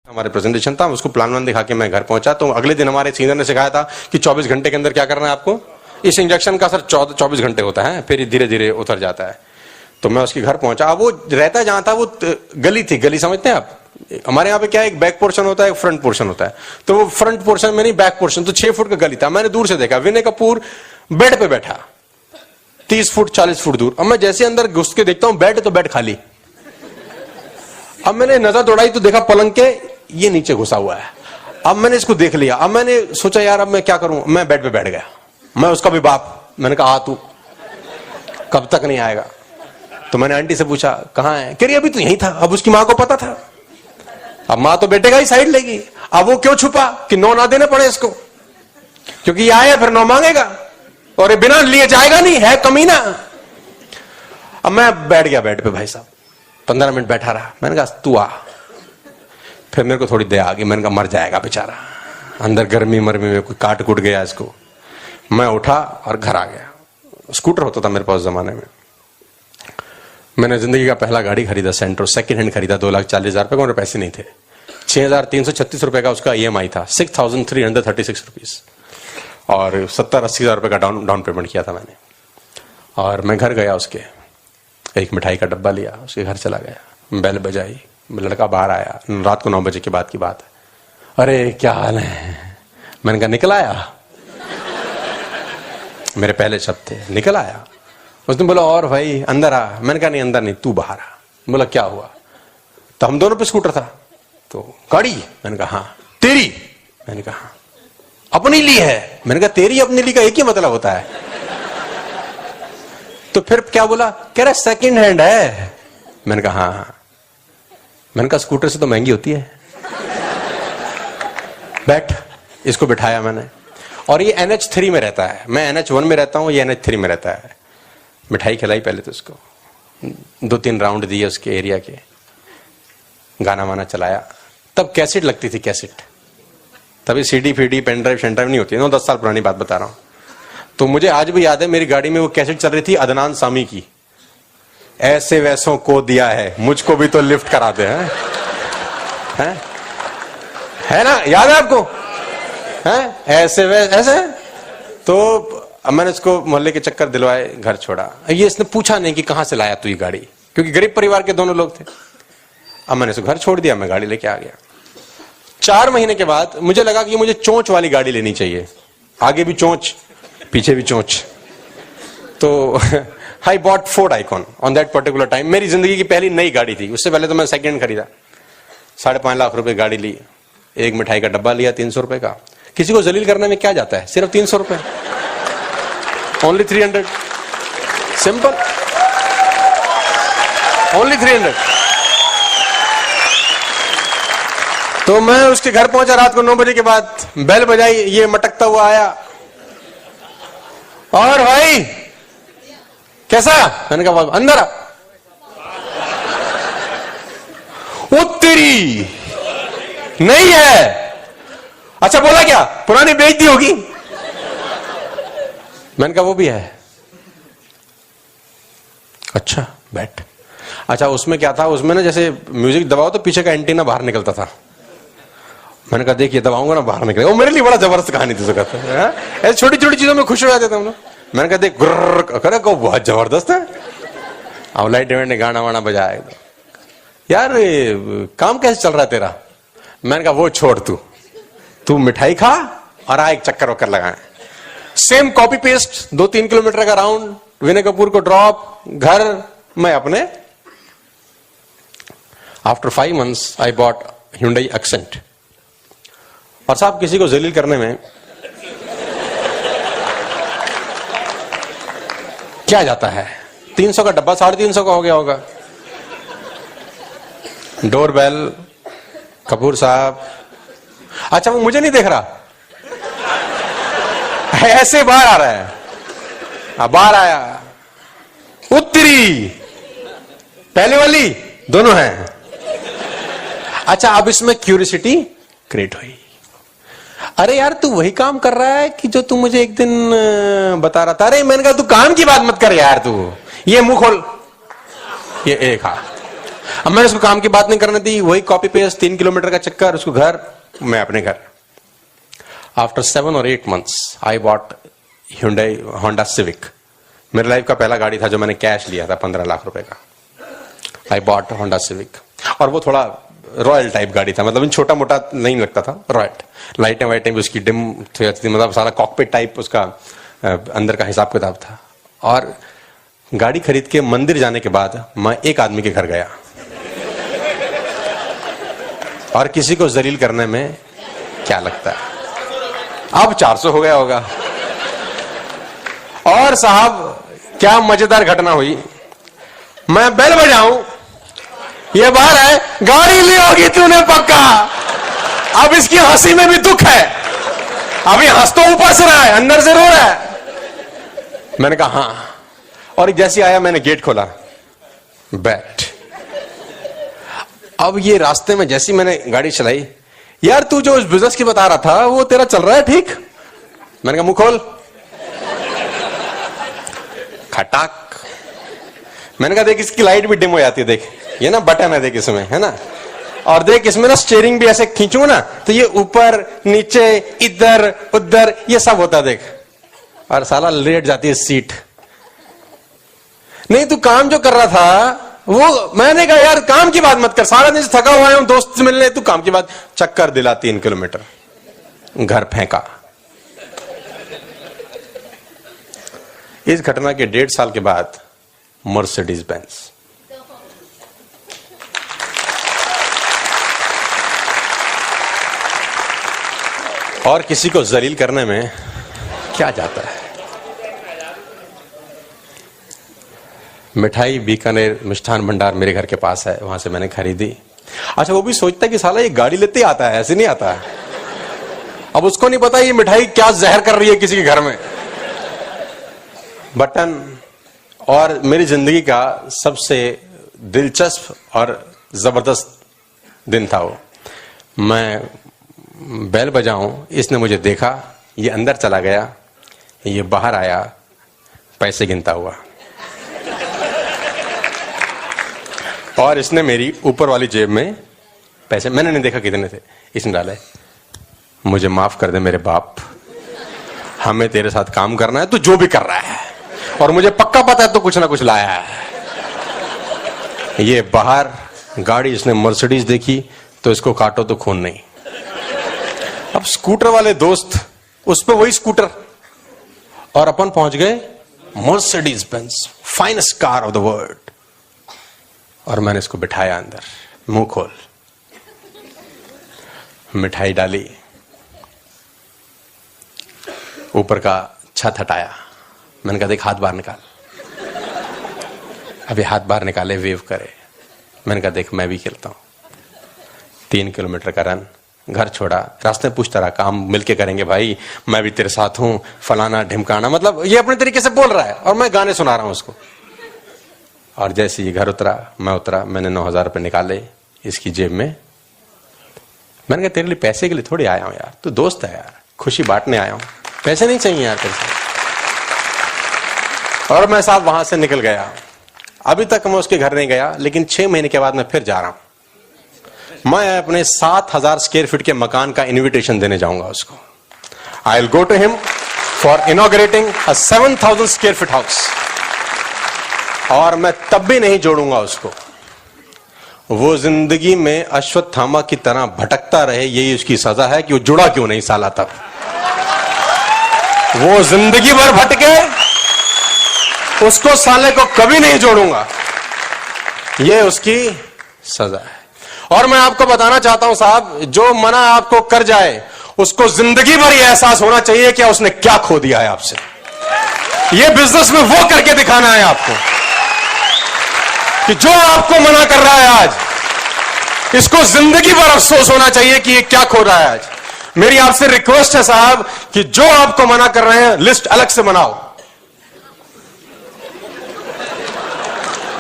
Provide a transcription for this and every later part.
हमारे प्रेजेंटेशन था, उसको प्लान वन दिखा के मैं घर पहुंचा। तो अगले दिन हमारे सीनियर ने सिखाया था कि 24 घंटे के अंदर क्या करना है आपको। इस इंजेक्शन का असर 24 घंटे होता है, फिर धीरे धीरे उतर जाता है। तो मैं उसके घर पहुंचा। अब वो रहता जहां था वो गली थी। गली समझते हैं आप? हमारे यहाँ पे क्या है, एक बैक पोर्शन होता है, एक फ्रंट पोर्शन होता है। तो वो फ्रंट पोर्शन में नहीं, बैक पोर्शन। तो 6 फुट का गली था। मैंने दूर से देखा विनय कपूर बेड पे बैठा 30 फुट 40 फुट दूर। अब मैं जैसे अंदर घुस के देखता हूं बेड, तो बेड खाली। अब मैंने नजर दौड़ाई तो देखा पलंग के ये नीचे घुसा हुआ है। अब मैंने इसको देख लिया। अब मैंने सोचा यार अब मैं क्या करूं। मैं बेड पे बैठ गया। मैं उसका भी बाप। मैंने कहा तू कब तक नहीं आएगा। तो मैंने आंटी से पूछा कहां है। कह रही अभी तो यहीं था। अब उसकी मां को पता था। अब मां तो बेटे का ही साइड लेगी। अब वो क्यों छुपा कि 9 ना देने पड़े इसको, क्योंकि ये आया फिर 9 मांगेगा और ये बिना लिए जाएगा नहीं, है कमीना। अब मैं बैठ गया बेड पे भाई साहब। 15 मिनट बैठा रहा। मैंने कहा तू आ। फिर मेरे को थोड़ी दया आ गई। मैंने कहा मर जाएगा बेचारा अंदर, गर्मी मरमी में कोई काट कूट गया इसको। मैं उठा और घर आ गया। स्कूटर होता था मेरे पास जमाने में। मैंने जिंदगी का पहला गाड़ी खरीदा, सेंट्रो, सेकंड हैंड खरीदा 2,40,000 रुपए का। मेरे पैसे नहीं थे। 6,336 रुपए का उसका EMI था, 6,336 रुपीज। और 70-80 हजार रुपए का डाउन पेमेंट किया था मैंने। और मैं घर गया, उसके एक मिठाई का डब्बा लिया, उसके घर चला गया। बेल बजाई, लड़का बाहर आया। रात को 9 बजे के बाद की बात है। अरे क्या हाल है। मैंने कहा निकल आया। मेरे पहले शब्द थे निकल आया। उसने बोला और भाई अंदर आ। मैंने कहा नहीं अंदर नहीं, तू बाहर आ। बोला क्या हुआ। तो हम दोनों पे स्कूटर था। तो गाड़ी। मैंने कहा हाँ। तेरी। मैंने कहा हाँ। अपनी ली है। मैंने कहा तेरी अपनी ली का एक ही मतलब होता है। तो फिर क्या बोला, कह रहा सेकंड हैंड है। मैंने कहा हाँ हाँ। मैंने कहा स्कूटर से तो महंगी होती है। बैठ। इसको बिठाया मैंने। और ये NH3 में रहता है, मैं NH1 में रहता हूं, ये NH3 में रहता है। मिठाई खिलाई पहले तो उसको, 2-3 राउंड दिए उसके एरिया के, गाना वाना चलाया। तब कैसेट लगती थी, कैसेट। तभी CD फीडी pen drive Shane drive नहीं होती। 9-10 साल पुरानी बात बता रहा हूं। तो मुझे आज भी याद है मेरी गाड़ी में वो कैसेट चल रही थी अदनान सामी की, ऐसे वैसों को दिया है मुझको भी तो लिफ्ट कराते हैं। है ना, याद है आपको? हैं ऐसे ऐसे। तो अब मैंने इसको मोहल्ले के चक्कर दिलवाए, घर छोड़ा। ये इसने पूछा नहीं कि कहां से लाया तू ये गाड़ी, क्योंकि गरीब परिवार के दोनों लोग थे। अब मैंने इसको घर छोड़ दिया, मैं गाड़ी लेके आ गया। 4 महीने के बाद मुझे लगा कि मुझे चोंच वाली गाड़ी लेनी चाहिए, आगे भी चोंच पीछे भी चोंच। तो I bought Ford icon on that particular time. मेरी जिंदगी की पहली नई गाड़ी थी। उससे पहले तो मैं सेकंड खरीदा। 5.5 लाख रुपए गाड़ी ली। एक मिठाई का डब्बा लिया 300 रुपए का। किसी को जलील करने में क्या जाता है, सिर्फ 300 रुपए, ओनली 300, सिंपल, ओनली 300। तो मैं उसके घर पहुंचा रात को 9 बजे के बाद। बेल बजाई, ये मटकता हुआ आया। और भाई कैसा। मैंने कहा अंदर आ। वो तेरी नहीं है। अच्छा बोला क्या, पुरानी बेच दी होगी। मैंने कहा वो भी है। अच्छा बैठ। अच्छा उसमें क्या था, उसमें ना जैसे म्यूजिक दबाओ तो पीछे का एंटीना बाहर निकलता था। मैंने कहा देखिए दबाऊंगा ना बाहर निकलेगा। वो मेरे लिए बड़ा जबरदस्त कहानी थी। ऐसे छोटी छोटी चीजों में खुश हो जाते थे हम लोग। मैंने कहा देख गुर्र को बहुत जबरदस्त है। अब लाइट इवेंट ने गाना वाना बजाया। यार काम कैसे चल रहा है तेरा। मैंने कहा वो छोड़, तू मिठाई खा और आ, एक चक्कर वक्कर लगाए। सेम कॉपी पेस्ट, 2-3 किलोमीटर का राउंड, विनय कपूर को ड्रॉप, घर, मैं अपने। After 5 months I bought Hyundai Accent। और साहब किसी को जलील करने में क्या जाता है। 300 का डब्बा 350 का हो गया होगा। डोरबेल, कपूर साहब। अच्छा वो मुझे नहीं देख रहा, ऐसे बाहर आ रहा है। बाहर आया। उत्तरी पहले वाली दोनों हैं। अच्छा अब इसमें क्यूरियोसिटी क्रिएट हुई। अरे यार तू वही काम कर रहा है कि जो तू मुझे एक दिन बता रहा था। अरे मैंने कहा तू काम की बात मत कर यार, तू ये मुंह खोल, ये एक हाथ अब मैंने उसको काम की बात नहीं करने दी, वही कॉपी पेस्ट, 3 किलोमीटर का चक्कर, उसको घर, मैं अपने घर। After 7 or 8 months I bought Hyundai Honda Civic। मेरे लाइफ का पहला गाड़ी था जो मैंने कैश लिया था 15 लाख रुपए का। आई बॉट Honda Civic, और वो थोड़ा रॉयल टाइप गाड़ी था, मतलब छोटा मोटा नहीं लगता था, रॉयल। लाइटें वाइटें भी उसकी डिम थी, मतलब सारा कॉकपिट टाइप उसका अंदर का हिसाब किताब था। और गाड़ी खरीद के मंदिर जाने के बाद मैं एक आदमी के घर गया, और किसी को जलील करने में क्या लगता है, अब 400 हो गया होगा। और साहब क्या मजेदार घटना हुई, मैं बेल बजाऊं, ये बाहर है, गाड़ी ली होगी तूने पक्का। अब इसकी हंसी में भी दुख है, अभी हंस तो ऊपर से रहा है, अंदर से रो रहा है। मैंने कहा हाँ, और जैसे आया मैंने गेट खोला, बैठ। अब ये रास्ते में जैसी मैंने गाड़ी चलाई, यार तू जो उस बिजनेस की बता रहा था वो तेरा चल रहा है ठीक? मैंने कहा मुंह खोल। खटाक। मैंने कहा देख इसकी लाइट भी डिम हो जाती है, देख ये ना बटन है, देख इसमें है ना, और देख इसमें ना स्टीयरिंग भी ऐसे खींचूंगा ना तो ये ऊपर नीचे इधर उधर ये सब होता है, देख। और साला लेट जाती है सीट। नहीं तू काम जो कर रहा था वो, मैंने कहा यार काम की बात मत कर, सारा दिन थका हुआ है, दोस्त से मिलने, तू काम की बात। चक्कर दिला 3 किलोमीटर, घर फेंका। इस घटना के 1.5 साल के बाद मर्सिडीज बेंज। और किसी को जलील करने में क्या जाता है। मिठाई बीकानेर मिष्ठान भंडार मेरे घर के पास है, वहां से मैंने खरीदी। अच्छा वो भी सोचता है कि साला ये गाड़ी लेते ही आता है, ऐसे नहीं आता है। अब उसको नहीं पता ये मिठाई क्या जहर कर रही है किसी के घर में। बटन। और मेरी जिंदगी का सबसे दिलचस्प और जबरदस्त दिन था वो। मैं बेल बजाऊं, इसने मुझे देखा, ये अंदर चला गया, ये बाहर आया पैसे गिनता हुआ, और इसने मेरी ऊपर वाली जेब में पैसे, मैंने नहीं देखा कितने थे, इसने डाले। मुझे माफ कर दे मेरे बाप, हमें तेरे साथ काम करना है, तू जो भी कर रहा है, और मुझे पक्का पता है तो कुछ ना कुछ लाया है। ये बाहर गाड़ी, इसने मर्सिडीज देखी तो इसको काटो तो खून नहीं। अब स्कूटर वाले दोस्त, उस पे वही स्कूटर, और अपन पहुंच गए Mercedes Benz, finest car of the world. और मैंने इसको बिठाया अंदर, मुंह खोल, मिठाई डाली, ऊपर का छत हटाया। मैंने कहा देख हाथ बाहर निकाल। अभी हाथ बाहर निकाले, वेव करे। मैंने कहा देख मैं भी खेलता हूं। 3 किलोमीटर का रन, घर छोड़ा, रास्ते में पूछता रहा काम मिलके करेंगे भाई, मैं भी तेरे साथ हूं, फलाना ढिमकाना, मतलब ये अपने तरीके से बोल रहा है और मैं गाने सुना रहा हूं उसको। और जैसे ये घर उतरा, मैं उतरा, मैंने 9,000 रुपए निकाले इसकी जेब में। मैंने कहा तेरे लिए पैसे के लिए थोड़ी आया हूं यार, तू दोस्त है यार, खुशी बांटने आया हूं, पैसे नहीं चाहिए यार तेरे से। और मैं साहब वहां से निकल गया। अभी तक मैं उसके घर नहीं गया, लेकिन 6 महीने के बाद मैं फिर जा रहा हूं। मैं अपने 7,000 स्क्वायर फीट के मकान का इन्विटेशन देने जाऊंगा उसको। I will go to him for inaugurating a 7,000 square feet house. और मैं तब भी नहीं जोड़ूंगा उसको। वो जिंदगी में अश्वत्थामा की तरह भटकता रहे, यही उसकी सजा है कि वो जुड़ा क्यों नहीं साला। तब वो जिंदगी भर भटके, उसको साले को कभी नहीं जोड़ूंगा, ये उसकी सजा है। और मैं आपको बताना चाहता हूं साहब, जो मना आपको कर जाए उसको जिंदगी भर यह एहसास होना चाहिए कि उसने क्या खो दिया है आपसे। ये बिजनेस में वो करके दिखाना है आपको कि जो आपको मना कर रहा है आज, इसको जिंदगी भर अफसोस होना चाहिए कि ये क्या खो रहा है आज। मेरी आपसे रिक्वेस्ट है साहब कि जो आपको मना कर रहे हैं लिस्ट अलग से बनाओ।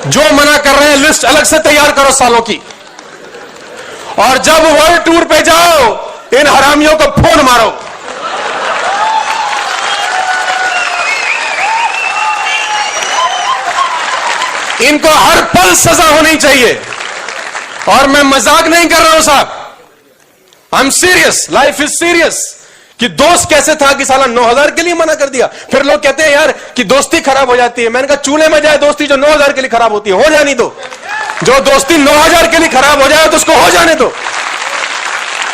जो मना कर रहे हैं लिस्ट अलग से तैयार करो सालों की। और जब वर्ल्ड टूर पे जाओ, इन हरामियों को फोन मारो। इनको हर पल सजा होनी चाहिए। और मैं मजाक नहीं कर रहा हूं साहब, I am serious, life is serious. कि दोस्त कैसे था कि साला 9,000 के लिए मना कर दिया। फिर लोग कहते हैं यार कि दोस्ती खराब हो जाती है। मैंने कहा चूल्हे में जाए दोस्ती जो 9,000 के लिए खराब होती है, हो जाने दो। जो दोस्ती 9,000 के लिए खराब हो जाए तो उसको हो जाने दो।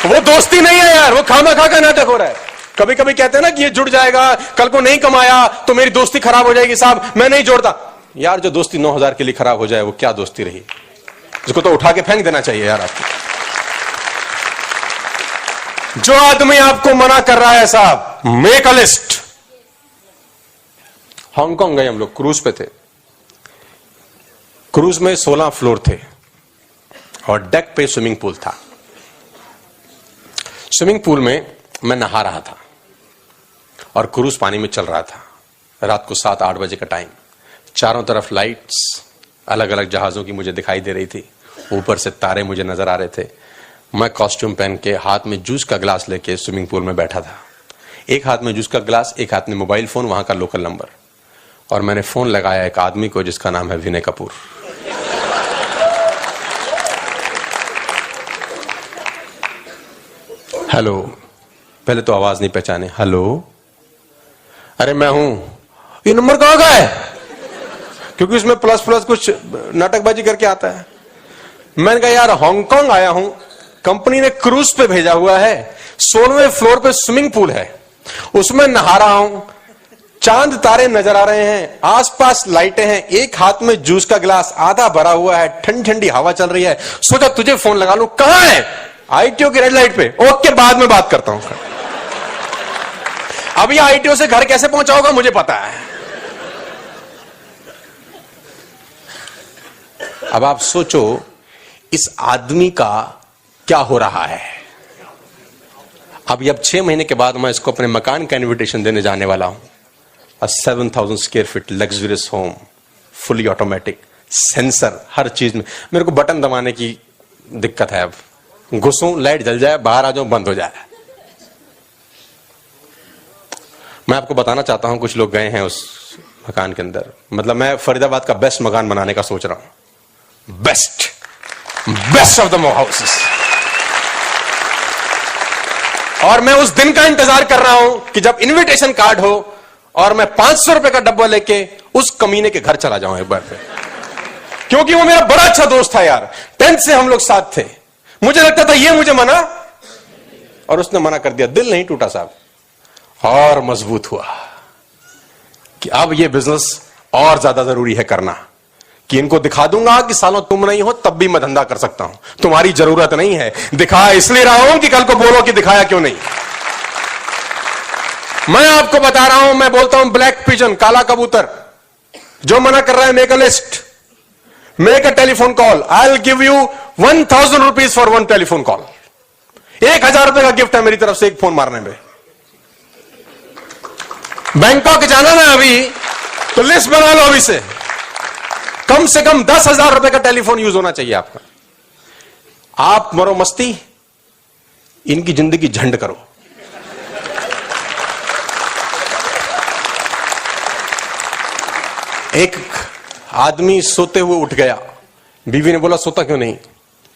वो दोस्ती नहीं है यार, वो खामा-खा का नाटक हो रहा है। कभी कभी कहते हैं ना कि ये जुड़ जाएगा, कल को नहीं कमाया तो मेरी दोस्ती खराब हो जाएगी। साहब मैं नहीं जोड़ता यार, जो दोस्ती 9,000 के लिए खराब हो जाए वो क्या दोस्ती रही, इसको तो उठा के फेंक देना चाहिए यार आपको। जो आदमी आपको मना कर रहा है साहब, मेक अ लिस्ट। हांगकांग गए हम लोग, क्रूज पे थे। क्रूज में 16 फ्लोर थे और डेक पे स्विमिंग पूल था। स्विमिंग पूल में मैं नहा रहा था और क्रूज पानी में चल रहा था। रात को 7-8 बजे का टाइम, चारों तरफ लाइट्स अलग अलग जहाजों की मुझे दिखाई दे रही थी, ऊपर से तारे मुझे नजर आ रहे थे। मैं कॉस्ट्यूम पहन के हाथ में जूस का गिलास लेके स्विमिंग पूल में बैठा था। एक हाथ में जूस का गिलास, एक हाथ में मोबाइल फोन, वहां का लोकल नंबर। और मैंने फोन लगाया एक आदमी को जिसका नाम है विनय कपूर। हेलो, पहले तो आवाज नहीं पहचाने। हेलो, अरे मैं हूं। ये नंबर कहां का है? क्योंकि उसमें प्लस प्लस कुछ नाटकबाजी करके आता है। मैंने कहा यार हांगकांग आया हूं, कंपनी ने क्रूज पे भेजा हुआ है, 16वें फ्लोर पे स्विमिंग पूल है, उसमें नहा रहा हूं, चांद तारे नजर आ रहे हैं, आसपास लाइटें हैं, एक हाथ में जूस का गिलास आधा भरा हुआ है, ठंडी ठंडी हवा चल रही है। सोचा तुझे फोन लगा लूं। कहां है? आईटीओ की रेड लाइट पे। ओके, बाद में बात करता हूं। अब ये आईटीओ से घर कैसे पहुंचा होगा मुझे पता है। अब आप सोचो इस आदमी का क्या हो रहा है। अब 6 महीने के बाद मैं इसको अपने मकान का इनविटेशन देने जाने वाला हूं। 7,000 square feet luxurious home, fully automatic, sensor, हर चीज में। मेरे को बटन दबाने की दिक्कत है। अब घुसूं, लाइट जल जाए, बाहर आ जाऊं, बंद हो जाए। मैं आपको बताना चाहता हूं, कुछ लोग गए हैं उस मकान के अंदर। मतलब मैं फरीदाबाद का बेस्ट मकान बनाने का सोच रहा हूं। Best of the houses. और मैं उस दिन का इंतजार कर रहा हूं कि जब इनविटेशन कार्ड हो और मैं 500 रुपए का डब्बा लेके उस कमीने के घर चला जाऊं एक बार फिर। क्योंकि वो मेरा बड़ा अच्छा दोस्त था यार, 10th से हम लोग साथ थे। मुझे लगता था ये मुझे मना, और उसने मना कर दिया। दिल नहीं टूटा साहब, और मजबूत हुआ कि अब ये बिजनेस और ज्यादा जरूरी है करना। कि इनको दिखा दूंगा कि सालों तुम नहीं हो तब भी मैं धंधा कर सकता हूं, तुम्हारी जरूरत नहीं है। दिखा इसलिए रहा हूं कि कल को बोलो कि दिखाया क्यों नहीं। मैं आपको बता रहा हूं, मैं बोलता हूं ब्लैक पिजन, काला कबूतर। जो मना कर रहा है, make a list, make a telephone call. I will give you 1,000 rupees for 1 telephone call. 1,000 रुपए का गिफ्ट है मेरी तरफ से एक फोन मारने में। बैंकॉक जाना ना अभी, तो लिस्ट बना लो अभी से। कम से कम 10,000 रुपए का टेलीफोन यूज होना चाहिए आपका। आप मरो मस्ती, इनकी जिंदगी झंड करो। एक आदमी सोते हुए उठ गया। बीवी ने बोला सोता क्यों नहीं?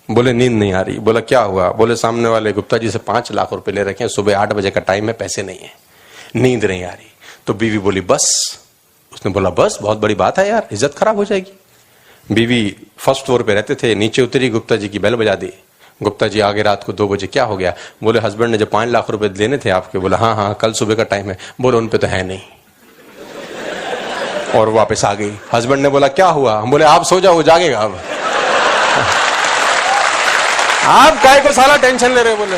बोले नींद नहीं आ रही। बोला क्या हुआ? बोले सामने वाले गुप्ता जी से 5 लाख रुपए ले रखे हैं, सुबह 8 बजे का टाइम है, पैसे नहीं है, नींद नहीं आ रही। तो बीवी बोली बस। उसने बोला बस, बहुत बड़ी बात है यार, इज्जत खराब हो जाएगी। बीवी फर्स्ट फ्लोर पे रहते थे, नीचे उतरी, गुप्ता जी की बेल बजा दी। गुप्ता जी आगे रात को 2 बजे, क्या हो गया? बोले हस्बैंड ने जो 5 लाख रुपए लेने थे आपके। बोला हाँ हाँ, कल सुबह का टाइम है। बोले उन पे तो है नहीं। और वापस आ गई। हस्बैंड ने बोला क्या हुआ? बोले आप सो जाओ, जागेगा अब। आप काय को साला टेंशन ले रहे? बोले